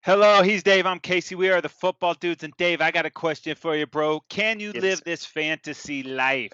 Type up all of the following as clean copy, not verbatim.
Hello, he's Dave. I'm Casey. We are the football dudes. And Dave, I got a question for you, bro. Can you Yes. live this fantasy life?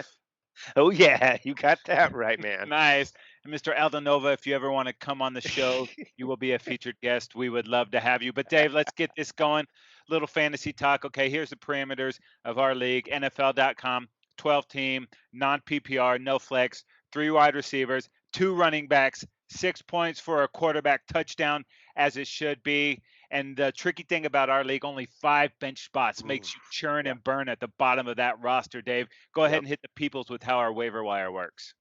Oh, yeah, you got that right, man. Nice. And Mr. Aldanova, if you ever want to come on the show, you will be a featured guest. We would love to have you. But Dave, let's get this going. Little fantasy talk. Okay, here's the parameters of our league. NFL.com, 12 team, non PPR, no flex, 3 wide receivers, 2 running backs, 6 points for a quarterback touchdown, as it should be. And the tricky thing about our league, only 5 bench spots Ooh, makes you churn yep, and burn at the bottom of that roster, Dave. Go ahead yep. and hit the peoples with how our waiver wire works.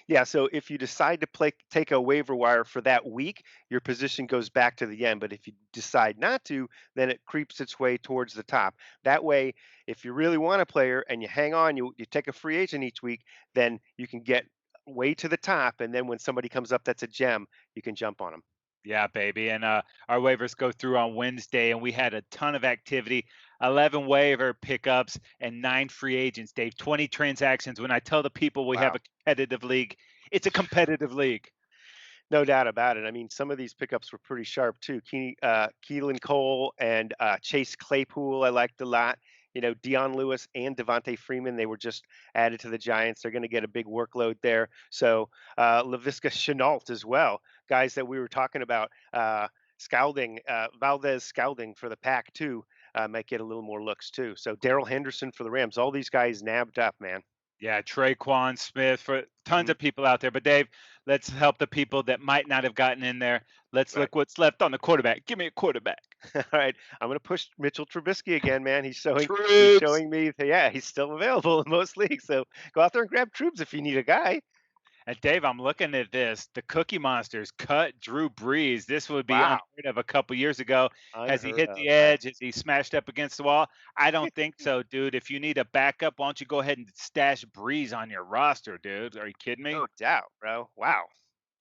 Yeah, so if you decide to take a waiver wire for that week, your position goes back to the end. But if you decide not to, then it creeps its way towards the top. That way, if you really want a player and you hang on, you take a free agent each week, then you can get way to the top. And then when somebody comes up that's a gem, you can jump on them. Yeah, baby. And our waivers go through on Wednesday, and we had a ton of activity. 11 waiver pickups and 9 free agents, Dave. 20 transactions. When I tell the people we have Wow. a competitive league, it's a competitive league. No doubt about it. I mean, some of these pickups were pretty sharp too. Keelan Cole and Chase Claypool, I liked a lot. You know, Dion Lewis and Devontae Freeman, they were just added to the Giants. They're going to get a big workload there. So Laviska Chenault as well, guys that we were talking about. Valdez Scouting for the pack too, might get a little more looks too. So Daryl Henderson for the Rams. All these guys nabbed up, man. Yeah, Traquan Smith for tons Hmm. of people out there. But Dave, let's help the people that might not have gotten in there. Let's Right. look what's left on the quarterback. Give me a quarterback. All right, I'm going to push Mitchell Trubisky again, man. He's Troops. showing me that, yeah, he's still available in most leagues. So go out there and grab Troops if you need a guy. And Dave, I'm looking at this. The Cookie Monsters cut Drew Brees. This would be Wow, unheard of a couple years ago. Has he unheard hit of, the right? edge? Has he smashed up against the wall? I don't think so, dude. If you need a backup, why don't you go ahead and stash Brees on your roster, dude? Are you kidding me? No doubt, bro. Wow,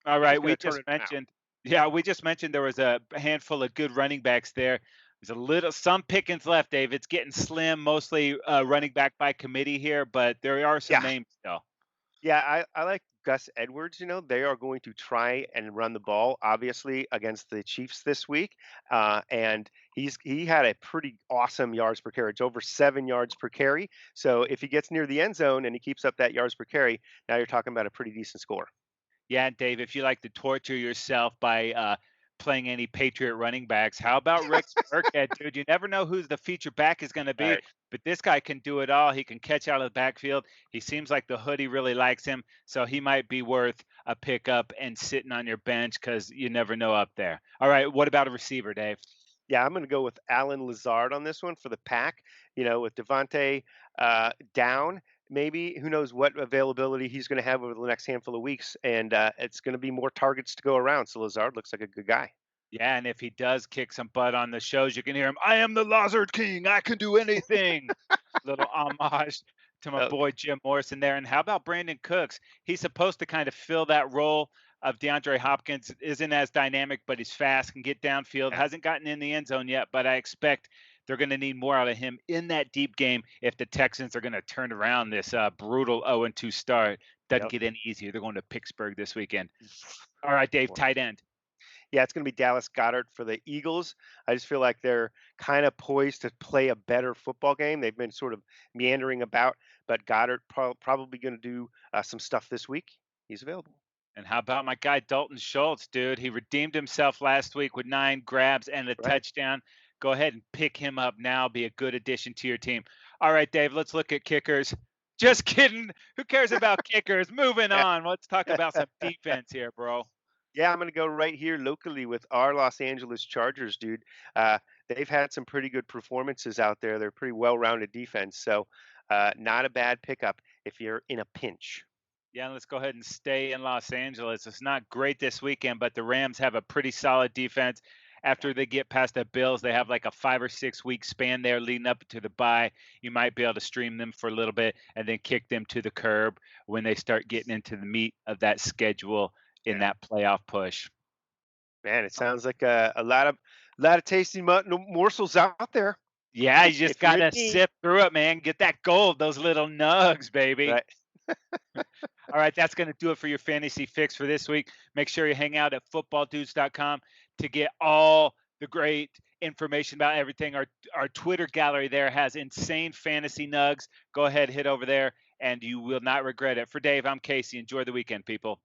All he's right, going we to turn just it around. mentioned, yeah, we just mentioned there was a handful of good running backs there. There's a little some pickings left, Dave. It's getting slim, mostly running back by committee here, but there are some Yeah, names still. yeah, I like Gus Edwards. You know, they are going to try and run the ball, obviously, against the Chiefs this week. And he had a pretty awesome yards per carry. It's over 7 yards per carry. So if he gets near the end zone and he keeps up that yards per carry, now you're talking about a pretty decent score. Yeah, Dave, if you like to torture yourself by playing any Patriot running backs, how about Rex Burkhead, dude? You never know who the feature back is going to be, Right. but this guy can do it all. He can catch out of the backfield. He seems like the hoodie really likes him, so he might be worth a pickup and sitting on your bench because you never know up there. All right, what about a receiver, Dave? Yeah, I'm going to go with Alan Lazard on this one for the pack. You know, with Devontae down, maybe who knows what availability he's going to have over the next handful of weeks, and it's going to be more targets to go around. So Lazard looks like a good guy. Yeah, and if he does kick some butt on the shows, you can hear him. I am the Lazard King. I can do anything. Little homage to my Uh, boy Jim Morrison there. And how about Brandon Cooks? He's supposed to kind of fill that role of DeAndre Hopkins. Isn't as dynamic, but he's fast, can get downfield. yeah, Hasn't gotten in the end zone yet, but I expect they're going to need more out of him in that deep game if the Texans are going to turn around this brutal 0-2 start. Doesn't yep. get any easier. They're going to Pittsburgh this weekend. All right, Dave, Boy. tight end. Yeah, it's going to be Dallas Goddard for the Eagles. I just feel like they're kind of poised to play a better football game. They've been sort of meandering about, but Goddard probably going to do some stuff this week. He's available. And how about my guy Dalton Schultz, dude? He redeemed himself last week with 9 grabs and a Right. touchdown. Go ahead and pick him up now. Be a good addition to your team. All right, Dave, let's look at kickers. Just kidding. Who cares about kickers? Moving on. Let's talk about some defense here, bro. Yeah, I'm gonna go right here locally with our Los Angeles Chargers, dude. Uh, they've had some pretty good performances out there. They're pretty well-rounded defense, so not a bad pickup if you're in a pinch. Yeah, let's go ahead and stay in Los Angeles. It's not great this weekend, but the Rams have a pretty solid defense. Yeah, After they get past the Bills, they have like a 5 or 6 week span there leading up to the bye. You might be able to stream them for a little bit and then kick them to the curb when they start getting into the meat of that schedule in yeah. that playoff push. Man, it sounds like a lot of tasty morsels out there Yeah, you just if you're got in to need. sip through it, man. Get that gold, those little nugs, baby. Right. All right, that's going to do it for your fantasy fix for this week. Make sure you hang out at footballdudes.com to get all the great information about everything. Our Twitter gallery there has insane fantasy nugs. Go ahead, hit over there, and you will not regret it. For Dave, I'm Casey. Enjoy the weekend, people.